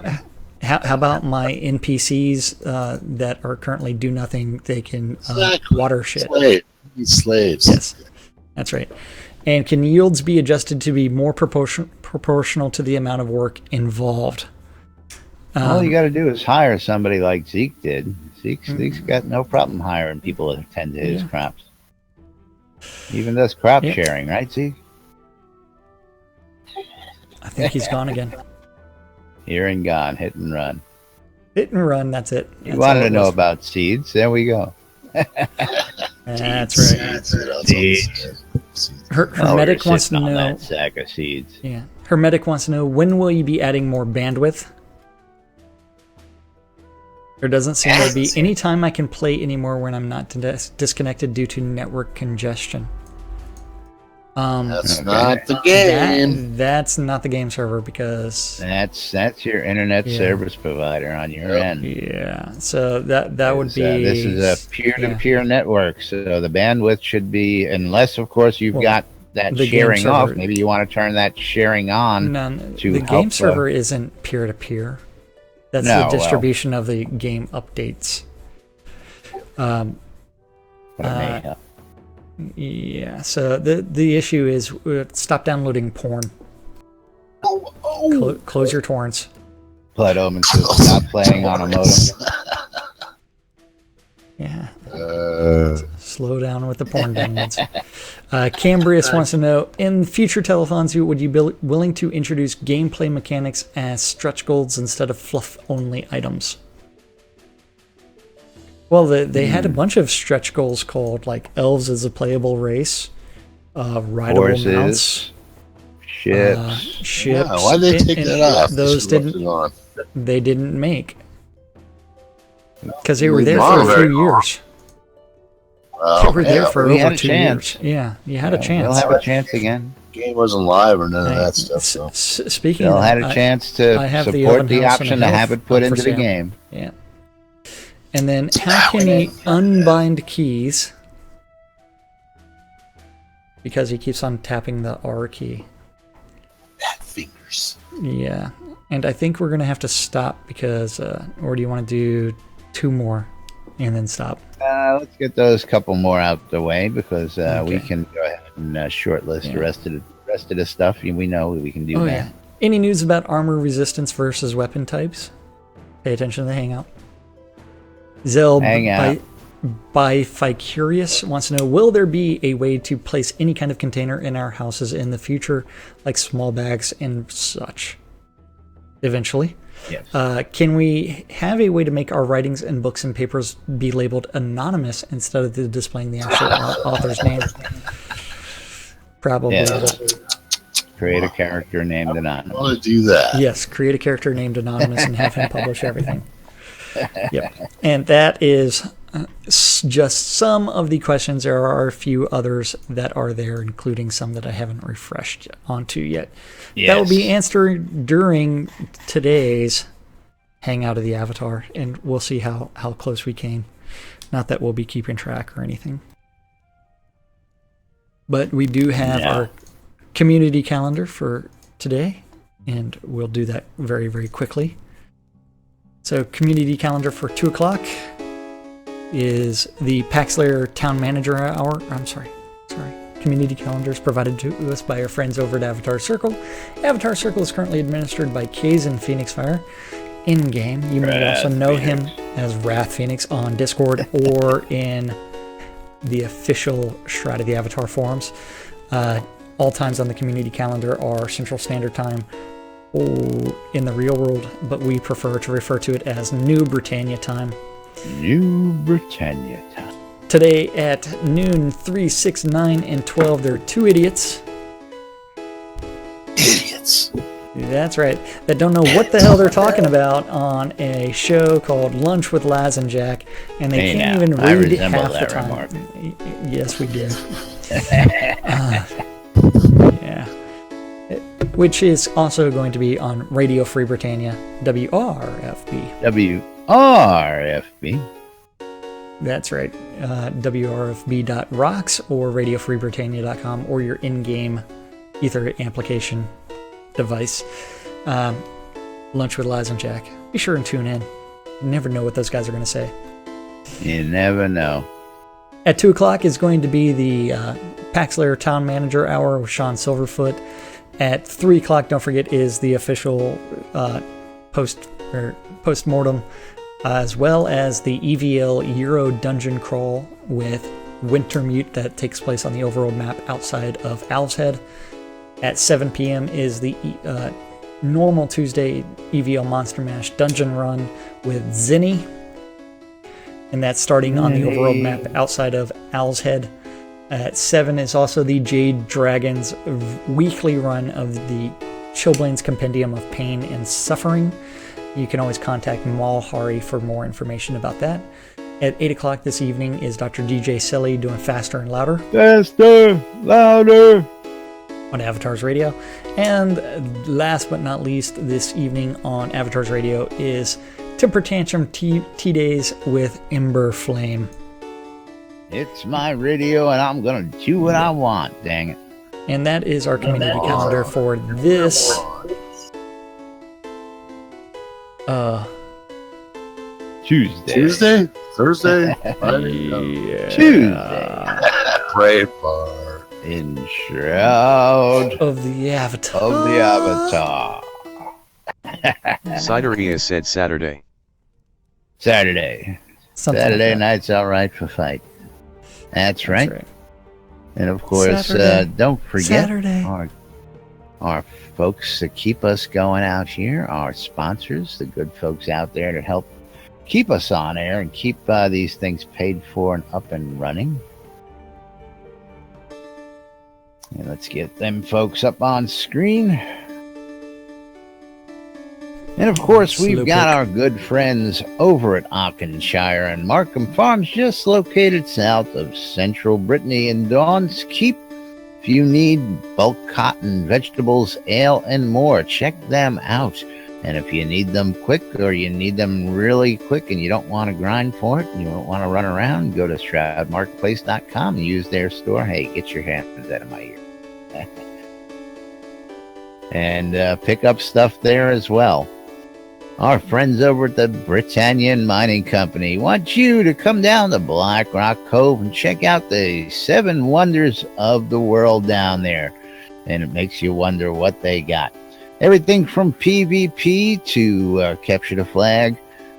about my NPCs that are currently do nothing? They can water shit. Slaves. Yes, that's right. And can yields be adjusted to be more proportional to the amount of work involved? All you got to do is hire somebody like Zeke did. Zeke's got no problem hiring people to tend to his crops. Even does crop sharing, right, Zeke? I think he's gone again. Here and gone, hit and run. Hit and run, that's it. You wanted to know about seeds? There we go. That's right. Seeds. Hermetic wants to know. That sack of seeds. Yeah. Hermetic wants to know, when will you be adding more bandwidth? There doesn't seem to be any time I can play anymore when I'm not disconnected due to network congestion. That's not the game. That's not the game server, because that's your internet service provider on your end. Yeah, so that would be. This is a peer-to-peer network, so the bandwidth should be, unless of course you've got that sharing off. Maybe you want to turn that sharing on. The game server isn't peer-to-peer. That's the distribution of the game updates. Yeah, so the issue is stop downloading porn. Close your torrents. Blood Omen says stop playing on a modem. Yeah. Slow down with the porn downloads. Cambrius wants to know, in future telethons, would you be willing to introduce gameplay mechanics as stretch goals instead of fluff-only items? Well, they had a bunch of stretch goals called, like, elves as a playable race, rideable Horses, mounts, ships. Yeah, why did they take that off? Those they didn't make, because they were there for a few years. They were there for over 2 years. Yeah, you had a chance. They'll have a chance again. Game wasn't live or none of that stuff. So. Speaking they'll of that, had a chance to support the option to have it put into the game. Yeah. And then, how can he unbind keys? Because he keeps on tapping the R key. Fat fingers. Yeah. And I think we're going to have to stop because, or do you want to do 2 more and then stop? Let's get those couple more out the way, because we can go ahead and shortlist the rest of The rest of the stuff, we know we can do that. Yeah. Any news about armor resistance versus weapon types? Pay attention to the Hangout. Zell by Ficurious wants to know, will there be a way to place any kind of container in our houses in the future, like small bags and such? Eventually. Yes. Can we have a way to make our writings and books and papers be labeled anonymous instead of displaying the actual author's name? Probably. Yes. Create a character named Anonymous. I want to do that. Yes, create a character named Anonymous and have him publish everything. Yep. And that is just some of the questions. There are a few others that are there, including some that I haven't refreshed onto yet. Yes. That will be answered during today's Hangout of the Avatar, and we'll see how close we came. Not that we'll be keeping track or anything. But we do have our community calendar for today, and we'll do that very, very quickly. So community calendar for 2 o'clock is the Paxlayer Town Manager Hour. Community calendar is provided to us by our friends over at Avatar Circle. Avatar Circle is currently administered by Kazan Phoenix Fire. In-game, you may also know him as Wrath Phoenix on Discord or in the official Shroud of the Avatar forums. All times on the community calendar are Central Standard Time in the real world, but we prefer to refer to it as New Britannia Time. New Britannia Time. Today at noon, 3, 6, 9, and 12, there are 2 idiots. Idiots. That's right. That don't know what the hell they're talking about on a show called Lunch with Laz and Jack, and they can't even read half the time. Remark. Yes, we do. Yeah. Which is also going to be on Radio Free Britannia, WRFB. WRFB. That's right. WRFB.rocks or RadioFreeBritannia.com or your in-game Ethernet amplification device. Lunch with Laz and Jack. Be sure and tune in. You never know what those guys are going to say. You never know. At 2 o'clock is going to be the Paxlayer Town Manager Hour with Sean Silverfoot. At 3 o'clock, don't forget, is the official post-mortem, as well as the EVL Euro Dungeon Crawl with Wintermute that takes place on the overworld map outside of Owl's Head. At 7 p.m. is the normal Tuesday EVL Monster Mash Dungeon Run with Zinni. And that's starting on the overworld map outside of Owl's Head. At 7 is also the Jade Dragons weekly run of the Chilblains Compendium of Pain and Suffering. You can always contact Malhari for more information about that. At 8 o'clock this evening is Dr. DJ Selly doing Faster and Louder. Faster, louder. On Avatar's Radio. And last but not least, this evening on Avatar's Radio is Temper Tantrum T-Days with Ember Flame. It's my radio, and I'm going to do what I want, dang it. And that is our community calendar for this Tuesday. Thursday, yeah. Tuesday. Pray for In Shroud of the Avatar. Sideria said Saturday. Saturday. Something Saturday like that. night's all right for fight. That's right. That's right. And of course, Saturday. don't forget Saturday. our folks that keep us going out here, our sponsors, the good folks out there to help keep us on air and keep these things paid for and up and running. And let's get them folks up on screen. And of course, we've got our good friends over at Auchenshire and Markham Farms, just located south of central Brittany and Dawn's Keep. If you need bulk cotton, vegetables, ale, and more, check them out. And if you need them quick or you need them really quick and you don't want to grind for it and you don't want to run around, go to ShroudMarketplace.com and use their store. Hey, get your hands out of my ear. And pick up stuff there as well. Our friends over at the Britannian Mining Company want you to come down to Black Rock Cove and check out the 7 wonders of the world down there. and it makes you wonder what they got. Everything from PvP to capture the flag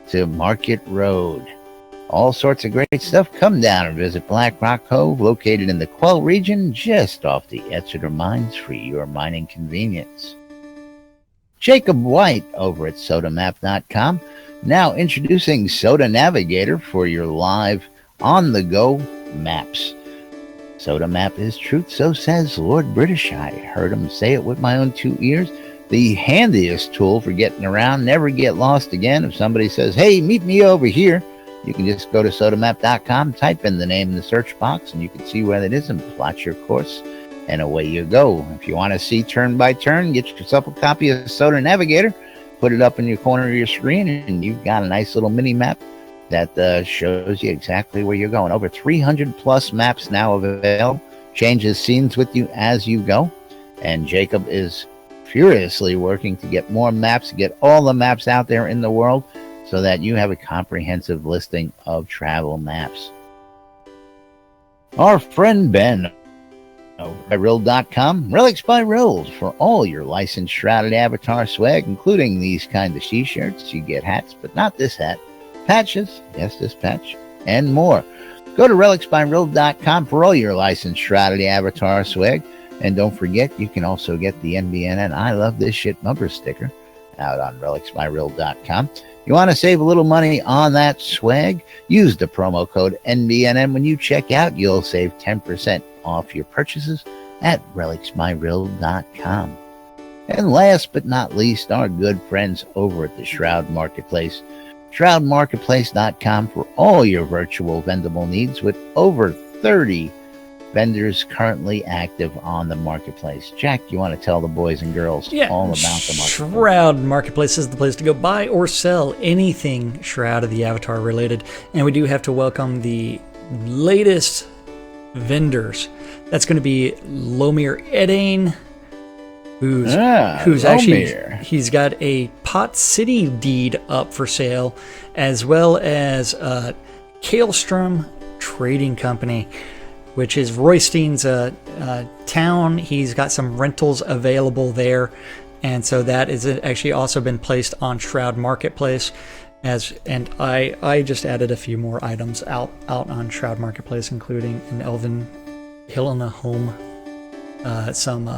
to Market Road. All sorts of great stuff. Come down and visit Black Rock Cove, located in the Quell region, just off the Exeter Mines for your mining convenience. Jacob White over at sodamap.com, now introducing Soda Navigator for your live, on-the-go maps. Soda Map is truth, so says Lord British. I heard him say it with my own 2 ears. The handiest tool for getting around, never get lost again. If somebody says, hey, meet me over here, you can just go to sodamap.com, type in the name in the search box, and you can see where that is and plot your course, and away you go. If you want to see turn by turn, get yourself a copy of Soda Navigator, put it up in your corner of your screen, and you've got a nice little mini map that shows you exactly where you're going. Over 300 plus maps now available, changes scenes with you as you go, and Jacob is furiously working to get more maps, get all the maps out there in the world, so that you have a comprehensive listing of travel maps. Our friend Ben over at Rill.com, Relics by Rills, for all your licensed Shrouded Avatar swag, including these kind of t-shirts. You get hats, but not this hat. Patches, yes, this patch, and more. Go to relicsbyrill.com for all your licensed Shrouded Avatar swag. And don't forget, you can also get the NBNN I Love This Shit bumper sticker out on relicsbyrill.com. You want to save a little money on that swag? Use the promo code NBNN when you check out. You'll save 10% off your purchases at relicsbyrill.com. And last but not least, our good friends over at the Shroud Marketplace. ShroudMarketplace.com for all your virtual vendable needs, with over 30 vendors currently active on the marketplace. Jack, you want to tell the boys and girls all about the marketplace? Shroud Marketplace is the place to go buy or sell anything Shroud of the Avatar related. And we do have to welcome the latest vendors. That's going to be Lomir Edain, who's actually, he's got a Pot City deed up for sale, as well as Kalestrom Trading Company, which is Roystein's town. He's got some rentals available there, and so that is actually also been placed on Shroud Marketplace. And I just added a few more items out on Shroud Marketplace, including an Elven Helena home, some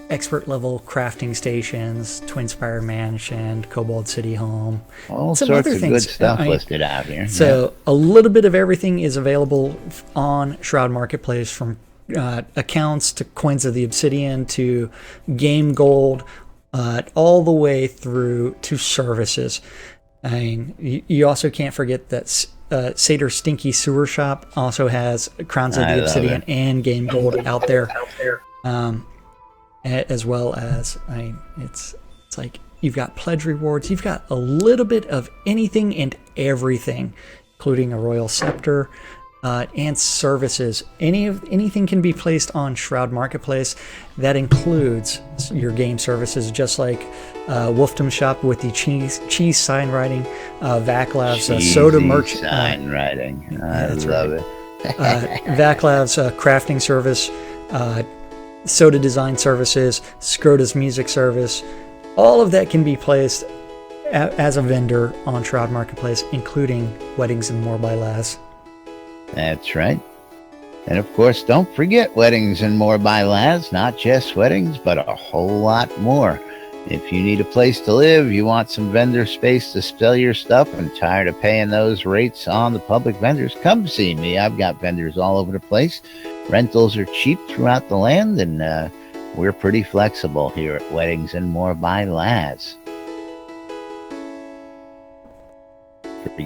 expert level crafting stations, Twinspire Mansion, Kobold City Home, all some sorts other of things good stuff listed out here. So a little bit of everything is available on Shroud Marketplace, from accounts to Coins of the Obsidian to Game Gold, all the way through to services. I mean, you also can't forget that Seder Stinky Sewer Shop also has Crowns of the Obsidian and Game Gold out there. As well as, I mean, it's like you've got pledge rewards, you've got a little bit of anything and everything, including a Royal Scepter and services. Anything can be placed on Shroud Marketplace. That includes your game services, just like Wolfdom Shop with the cheese sign writing, Vaclav's soda merch sign writing. I love it. Vaclav's crafting service, soda design services, Scrota's music service. All of that can be placed as a vendor on Shroud Marketplace, including Weddings and More by Laz. That's right. And of course, don't forget Weddings and More by Laz. Not just weddings, but a whole lot more. If you need a place to live, you want some vendor space to sell your stuff, and tired of paying those rates on the public vendors, come see me. I've got vendors all over the place. Rentals are cheap throughout the land, and we're pretty flexible here at Weddings and More by Laz.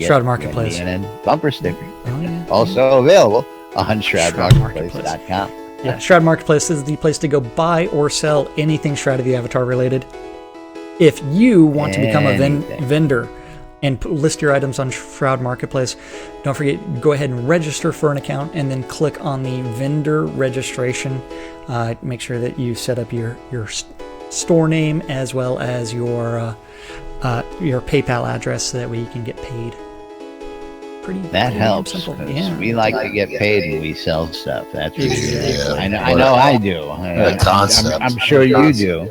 Shroud Marketplace. And bumper sticker. Oh, yeah. Also available on ShroudMarketplace.com. Yeah, Shroud Marketplace is the place to go buy or sell anything Shroud of the Avatar related. If you want to become a vendor and list your items on Shroud Marketplace, don't forget, go ahead and register for an account, and then click on the vendor registration. Make sure that you set up your store name as well as your PayPal address, so that way you can get paid. That helps. Simple. 'Cause Yeah. we like to get paid when we sell stuff. That's for sure. Exactly. I know I do. Concept. I'm sure you do.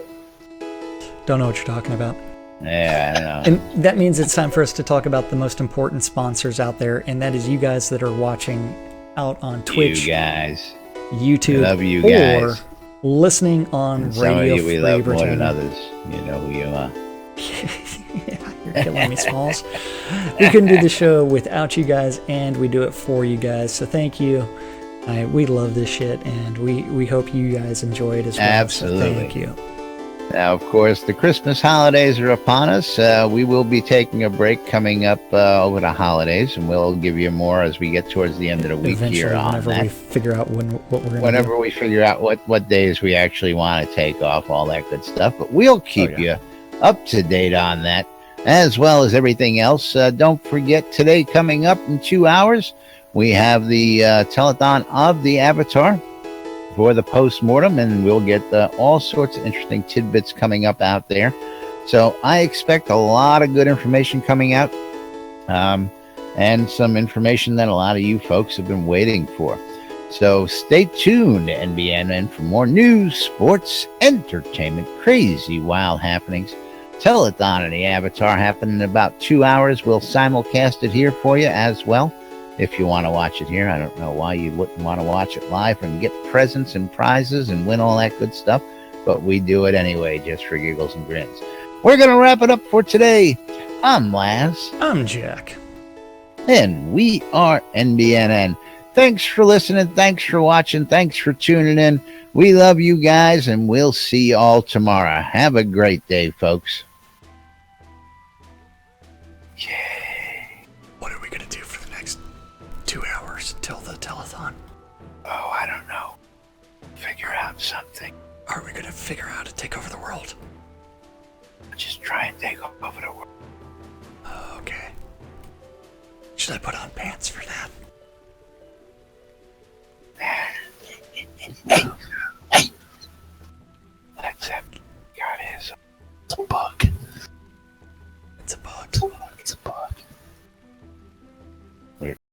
Don't know what you're talking about. Yeah, I know. And that means it's time for us to talk about the most important sponsors out there, and that is you guys that are watching out on Twitch, You guys. YouTube, We love you or guys. listening on And some of Radio you we Free love more than Britannia. others. You know who you are. Yeah, you're killing me, Smalls. We couldn't do the show without you guys, and we do it for you guys. So thank you. We love this shit, and we hope you guys enjoy it as well. Absolutely. So thank you. Now, of course, the Christmas holidays are upon us. We will be taking a break coming up over the holidays, and we'll give you more as we get towards the end of the week Eventually, here on whenever that. we figure out what we're going to do. Whenever we figure out what days we actually want to take off, all that good stuff. But we'll keep you up to date on that, as well as everything else. Don't forget, today coming up in 2 hours, we have the telethon of the Avatar for the post-mortem, and we'll get all sorts of interesting tidbits coming up out there. So I expect a lot of good information coming out, and some information that a lot of you folks have been waiting for. So stay tuned to NBNN for more news, sports, entertainment, crazy, wild happenings. Telethon and the Avatar happen in about 2 hours. We'll simulcast it here for you as well. If you want to watch it here, I don't know why you wouldn't want to watch it live and get presents and prizes and win all that good stuff, but we do it anyway, just for giggles and grins. We're going to wrap it up for today. I'm Laz. I'm Jack. And we are NBNN. Thanks for listening. Thanks for watching. Thanks for tuning in. We love you guys, and we'll see you all tomorrow. Have a great day, folks. What are we going to do for the next 2 hours till the telethon? Oh, I don't know. Figure out something. Are we going to figure out how to take over the world? Just try and take over the world. Okay. Should I put on pants for that? Hey. That's it. God is. It's a bug. It's a bug. It's a bug.